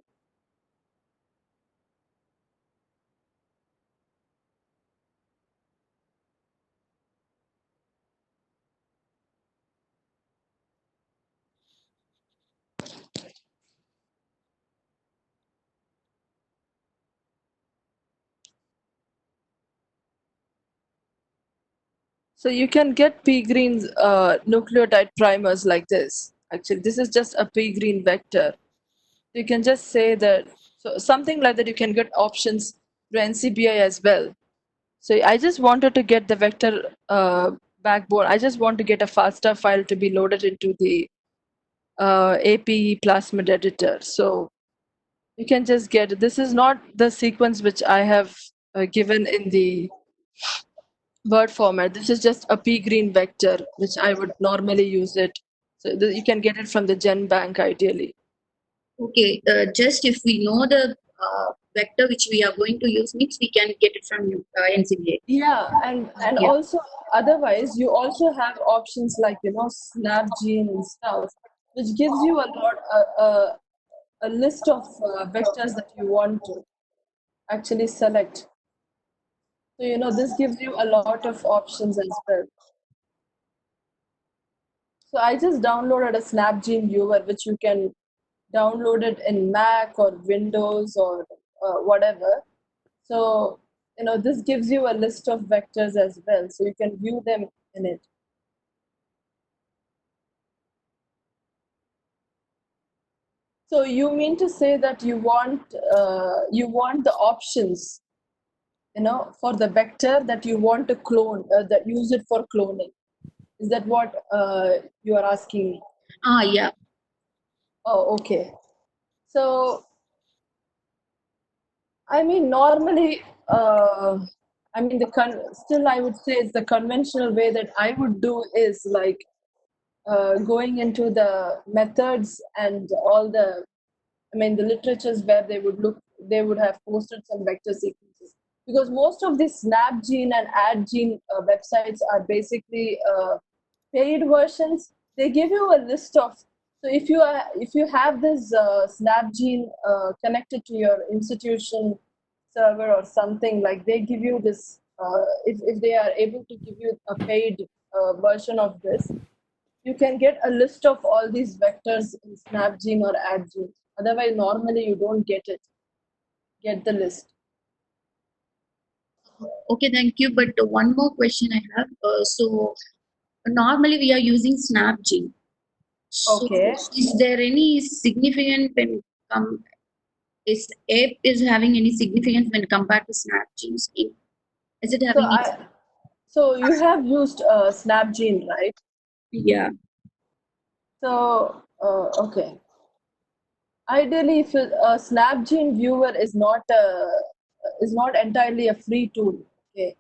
So you can get pea green nucleotide primers like this. Actually, this is just a pea green vector. You can just say that, so something like that, you can get options through NCBI as well. So I just wanted to get the vector backbone. I just want to get a FASTA file to be loaded into the AP plasmid editor. So you can just get, this is not the sequence which I have given in the Word format. This is just a pea green vector, which I would normally use it. So you can get it from the Gen Bank ideally. Okay, just if we know the vector which we are going to use, means we can get it from NCBI. Yeah, and Yeah. also otherwise you also have options like Snapgene and stuff, which gives you a list of vectors that you want to actually select. So this gives you a lot of options as well. So I just downloaded a SnapGene viewer, which you can download it in Mac or Windows or whatever. So, this gives you a list of vectors as well, so you can view them in it. So you mean to say that you want the options, for the vector that you want to clone, that use it for cloning. Is that what you are asking me? Yeah. Oh, okay. So, I mean, normally, still I would say it's the conventional way that I would do is like going into the methods and all the literatures where they would have posted some vector sequences. Because most of these SnapGene and AdGene websites are basically paid versions. They give you a list of, so if you have this SnapGene connected to your institution server or something, like they give you this, if they are able to give you a paid version of this, you can get a list of all these vectors in SnapGene or AdGene. Otherwise, normally you don't get the list. Okay, thank you. But one more question I have. So normally we are using SnapGene. So Okay. is there any significant when come is app is having any significance when compared to SnapGene? Is it So having any? so you have used SnapGene, right? Yeah. So okay. Ideally, if a SnapGene viewer is not entirely a free tool, okay.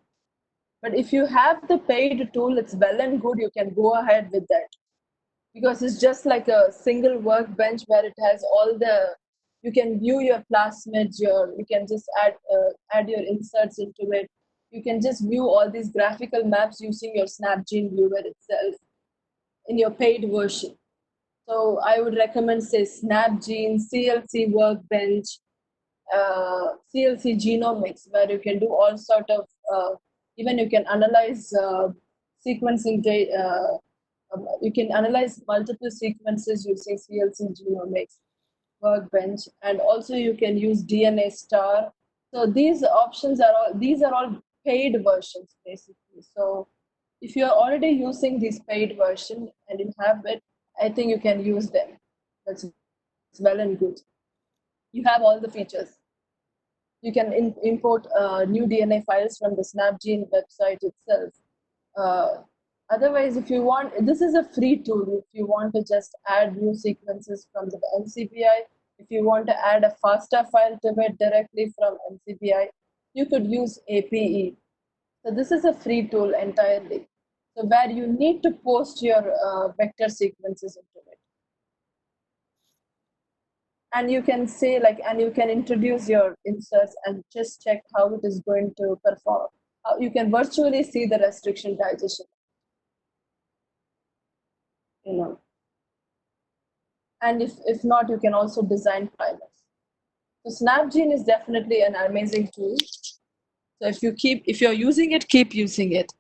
But if you have the paid tool, it's well and good. You can go ahead with that, because it's just like a single workbench where it has all the, you can view your plasmids, you can just add your inserts into it. You can just view all these graphical maps using your SnapGene viewer itself in your paid version. So I would recommend, say, SnapGene, CLC Workbench, CLC Genomics, where you can do all sort of, even you can analyze sequencing data. You can analyze multiple sequences using CLC Genomics Workbench, and also you can use DNA Star. So these are all paid versions basically. So if you are already using this paid version and you have it, I think you can use them. That's well and good. You have all the features. You can import new DNA files from the SnapGene website itself. Uh, Otherwise, if you want, this is a free tool. If you want to just add new sequences from the NCBI, if you want to add a FASTA file to it directly from NCBI, you could use APE. So this is a free tool entirely. So where you need to post your vector sequences into it. And you can say and you can introduce your inserts and just check how it is going to perform. You can virtually see the restriction digestion, you know. And if not, you can also design primers. So SnapGene is definitely an amazing tool. So if you're using it, keep using it.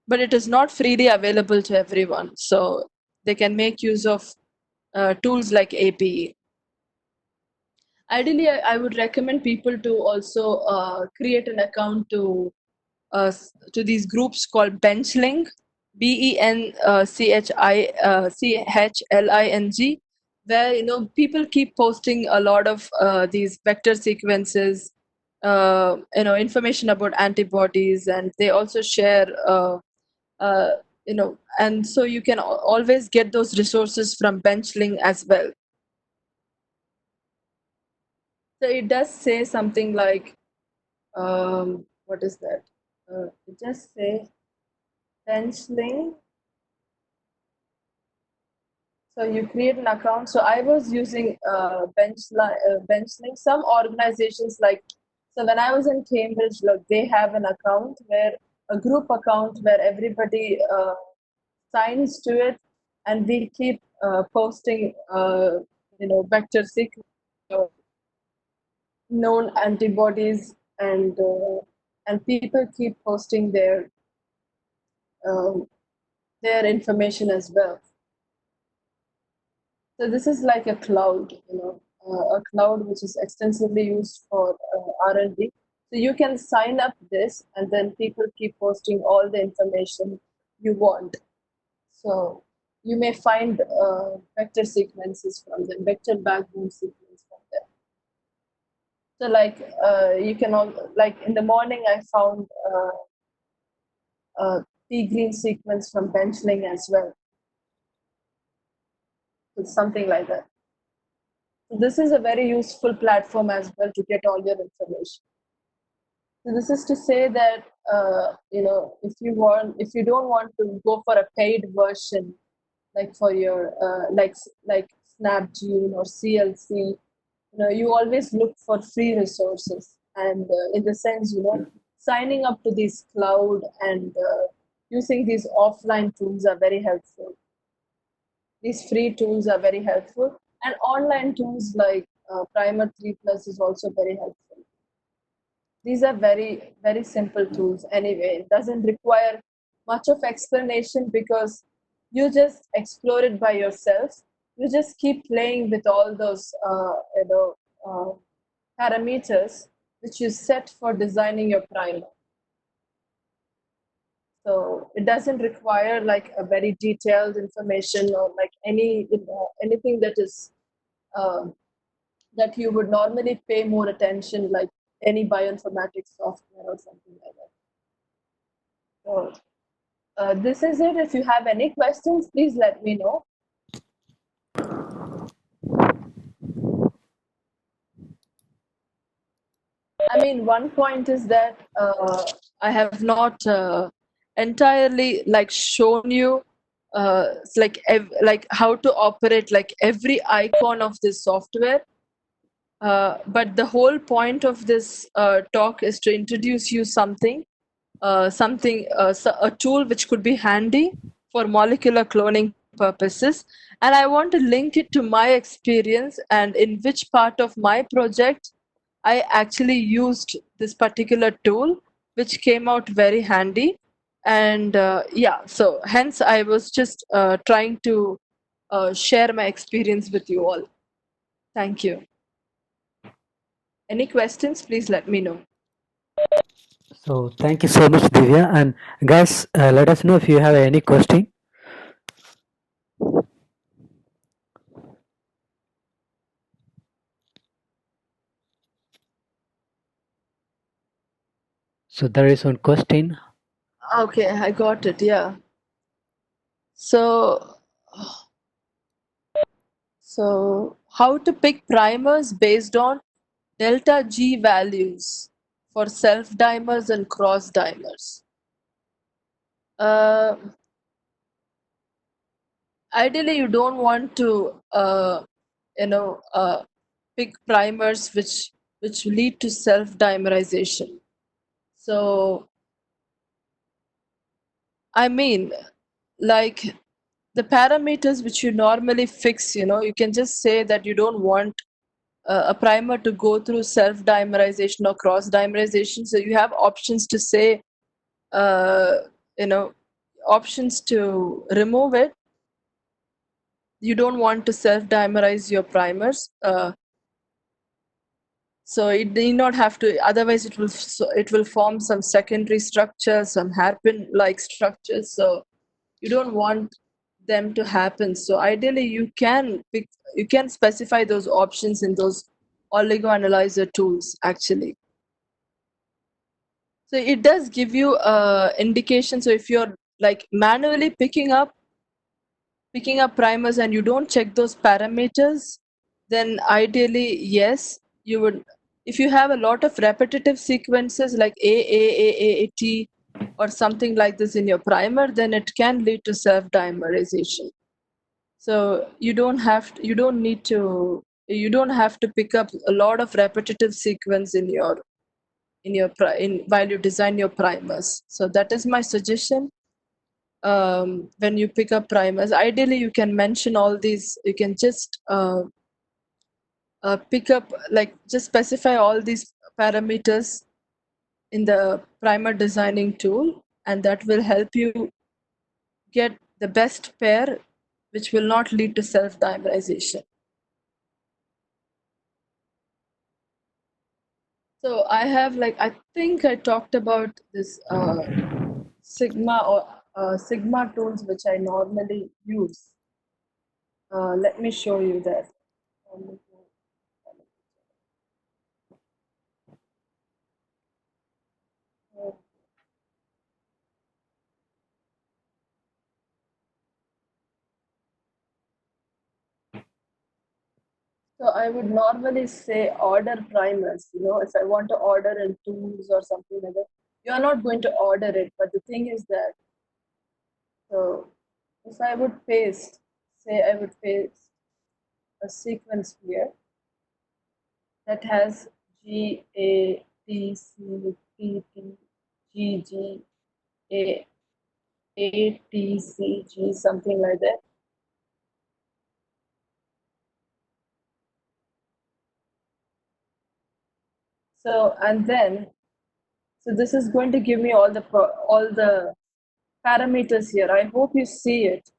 But it is not freely available to everyone. So they can make use of tools like APE. Ideally, I would recommend people to also create an account to these groups called Benchlink, BENCHLING, where people keep posting a lot of these vector sequences, information about antibodies, and they also share, and so you can always get those resources from Benchlink as well. So it does say something like, what is that? It just say Benchlink. So you create an account. So I was using Benchlink. Some organizations so when I was in Cambridge, look, they have an account where a group account where everybody signs to it, and we keep posting, vector sequence, known antibodies, and people keep posting their um, their information as well. So this is like a cloud, a cloud which is extensively used for R&D. So you can sign up this, and then people keep posting all the information you want. So you may find vector sequences from them, vector backbone sequence from them. So like you can all, like in the morning I found a pea green sequence from Benchlink as well. It's something like that. So this is a very useful platform as well to get all your information. So this is to say that if you don't want to go for a paid version, like for your like Snapgene or CLC, you always look for free resources. And in the sense, signing up to these cloud and using these offline tools are very helpful. These free tools are very helpful, and online tools like Primer 3 Plus is also very helpful. These are very, very simple tools anyway. It doesn't require much of explanation because you just explore it by yourself. You just keep playing with all those parameters which you set for designing your primer. So it doesn't require like a very detailed information or like anything that is that you would normally pay more attention, like any bioinformatics software or something like that. So this is it. If you have any questions, please let me know. I mean, one point is that I have not entirely like shown you like how to operate like every icon of this software. But the whole point of this talk is to introduce you a tool which could be handy for molecular cloning purposes. And I want to link it to my experience and in which part of my project I actually used this particular tool, which came out very handy. And so hence I was just trying to share my experience with you all. Thank you. Any questions, please let me know. So thank you so much, Divya. And guys, let us know if you have any question. So there is one question. Okay, I got it. Yeah. So how to pick primers based on delta G values for self-dimers and cross-dimers. Ideally, you don't want to, pick primers which lead to self-dimerization. So, I mean, like the parameters which you normally fix, you can just say that you don't want a primer to go through self-dimerization or cross-dimerization. So you have options to say, options to remove it. You don't want to self-dimerize your primers. So it need not have to, otherwise it will form some secondary structures, some hairpin-like structures. So you don't want them to happen. So ideally you can specify those options in those oligoanalyzer tools actually. So it does give you indication. So if you're like manually picking up primers and you don't check those parameters, then ideally yes, you would. If you have a lot of repetitive sequences like A, or something like this in your primer, then it can lead to self-dimerization. So you don't have to pick up a lot of repetitive sequence while you design your primers. So that is my suggestion. When you pick up primers, ideally you can mention all these. You can just pick up, like just specify all these parameters in the primer designing tool, and that will help you get the best pair which will not lead to self-dimerization. So I have I think I talked about this Sigma tools which I normally use. Let me show you that. So I would normally say order primers. If I want to order in tools or something like that, you are not going to order it. But the thing is that, so if I would paste, say I would paste a sequence here that has G A T C P T G G A A T C G, something like that. So this is going to give me all the parameters here. I hope you see it.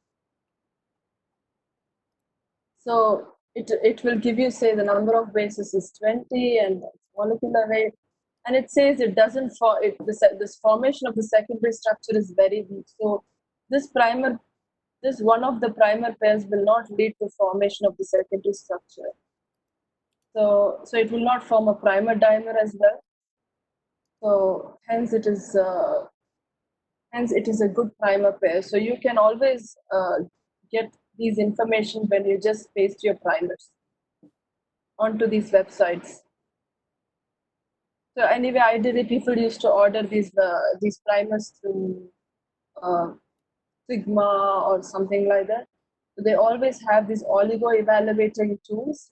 So it will give you, say, the number of bases is 20 and molecular weight, and it says it doesn't this formation of the secondary structure is very weak. So this one of the primer pairs will not lead to formation of the secondary structure. So it will not form a primer dimer as well. So hence it is a good primer pair. So you can always get these information when you just paste your primers onto these websites. So anyway, ideally people used to order these primers through Sigma or something like that. So they always have these oligo evaluating tools.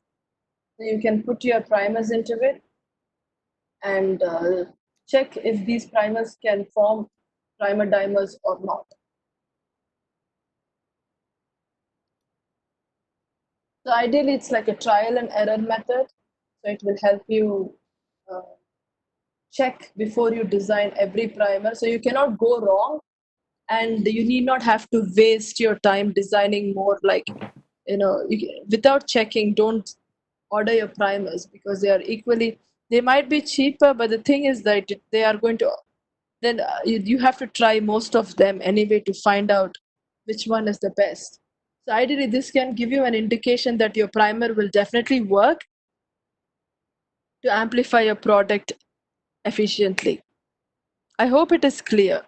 So you can put your primers into it and check if these primers can form primer dimers or not. So ideally, it's like a trial and error method. So it will help you check before you design every primer. So you cannot go wrong, and you need not have to waste your time designing more. Without checking, don't order your primers because they might be cheaper, but the thing is that they are going to, then you have to try most of them anyway to find out which one is the best. So ideally, this can give you an indication that your primer will definitely work to amplify your product efficiently. I hope it is clear.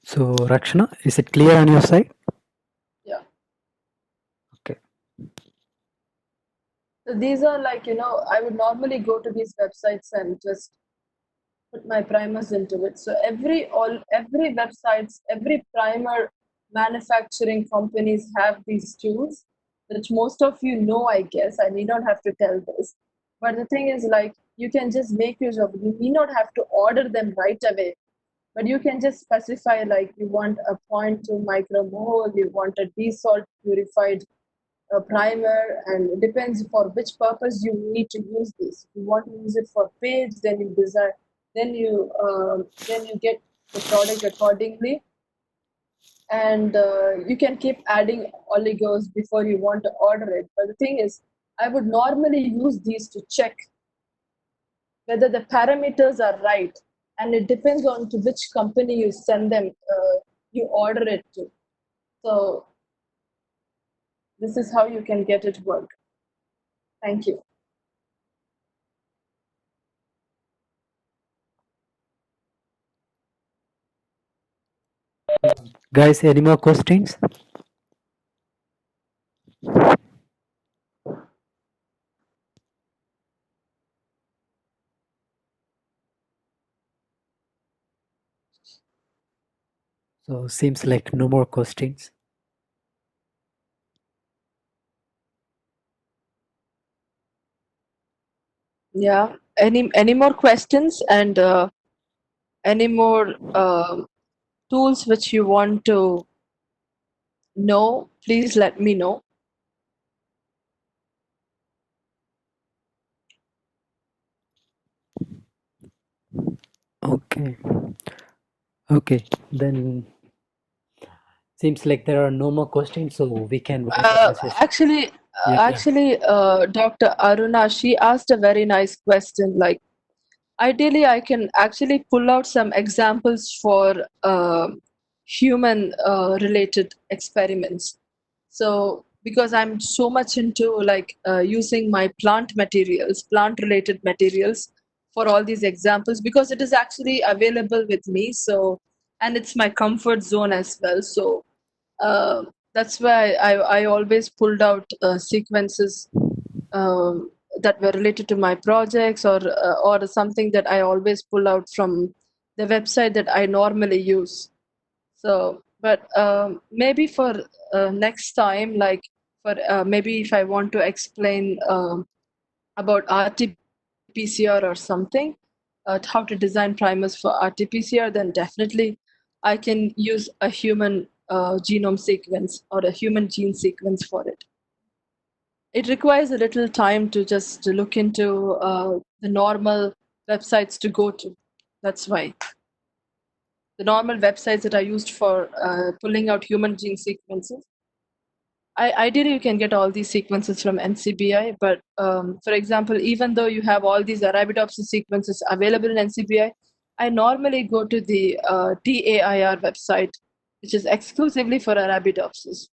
So, Rakshana, is it clear on your side? Yeah. Okay. So these are I would normally go to these websites and just put my primers into it. So every websites, every primer manufacturing companies have these tools, which most of you know, I guess. I need not have to tell this. But the thing is, you can just make use of it. You need not have to order them right away. But you can just specify, you want a 0.2 micromole, you want a desalt purified primer, and it depends for which purpose you need to use this. If you want to use it for page, then you design, then you get the product accordingly, and you can keep adding oligos before you want to order it. But the thing is, I would normally use these to check whether the parameters are right, and it depends on to which company you send them, you order it to. So this is how you can get it work. Thank you. Guys, any more questions? So, seems like no more questions. Yeah. Any more questions, and any more tools which you want to know, please let me know. Okay. Okay. Then seems like there are no more questions, so we can wind up the session. Actually, Yeah. Dr. Aruna, she asked a very nice question. Like, ideally, I can actually pull out some examples for human related experiments. So, because I'm so much into like using my plant materials, plant related materials for all these examples, because it is actually available with me. So, and it's my comfort zone as well. So, uh, that's why I always pulled out sequences that were related to my projects, or something that I always pull out from the website that I normally use. So, but maybe for next time, like for maybe if I want to explain about RT-PCR or something, how to design primers for RT-PCR, then definitely I can use a human genome sequence or a human gene sequence for it. It requires a little time to just to look into the normal websites to go to. That's why the normal websites that are used for pulling out human gene sequences. Ideally, you can get all these sequences from NCBI, but for example, even though you have all these Arabidopsis sequences available in NCBI, I normally go to the TAIR website, which is exclusively for Arabidopsis.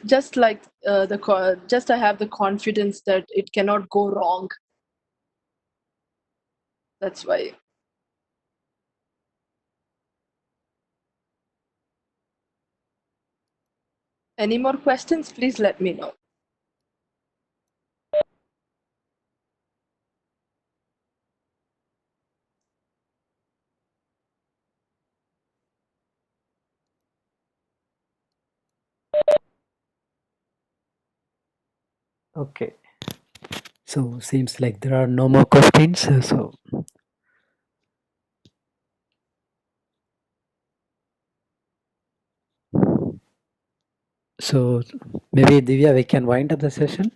Just like just I have the confidence that it cannot go wrong. That's why. Any more questions? Please let me know. Okay. So seems like there are no more questions. So maybe Divya, we can wind up the session.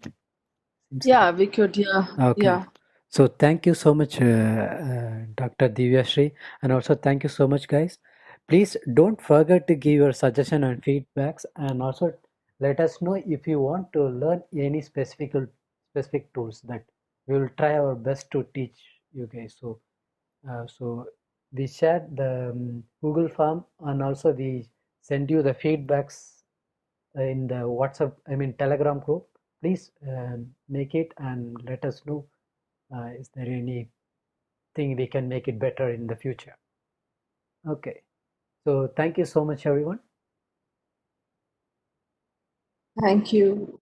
Yeah, we could. Yeah, Okay. yeah. So thank you so much, Dr. Divyashree, and also thank you so much, guys. Please don't forget to give your suggestion and feedbacks, and also let us know if you want to learn any specific tools that we will try our best to teach you guys. So we shared the Google form, and also we send you the feedbacks in the WhatsApp, I mean Telegram group. Please make it and let us know. Is there anything we can make it better in the future? Okay. So thank you so much, everyone. Thank you.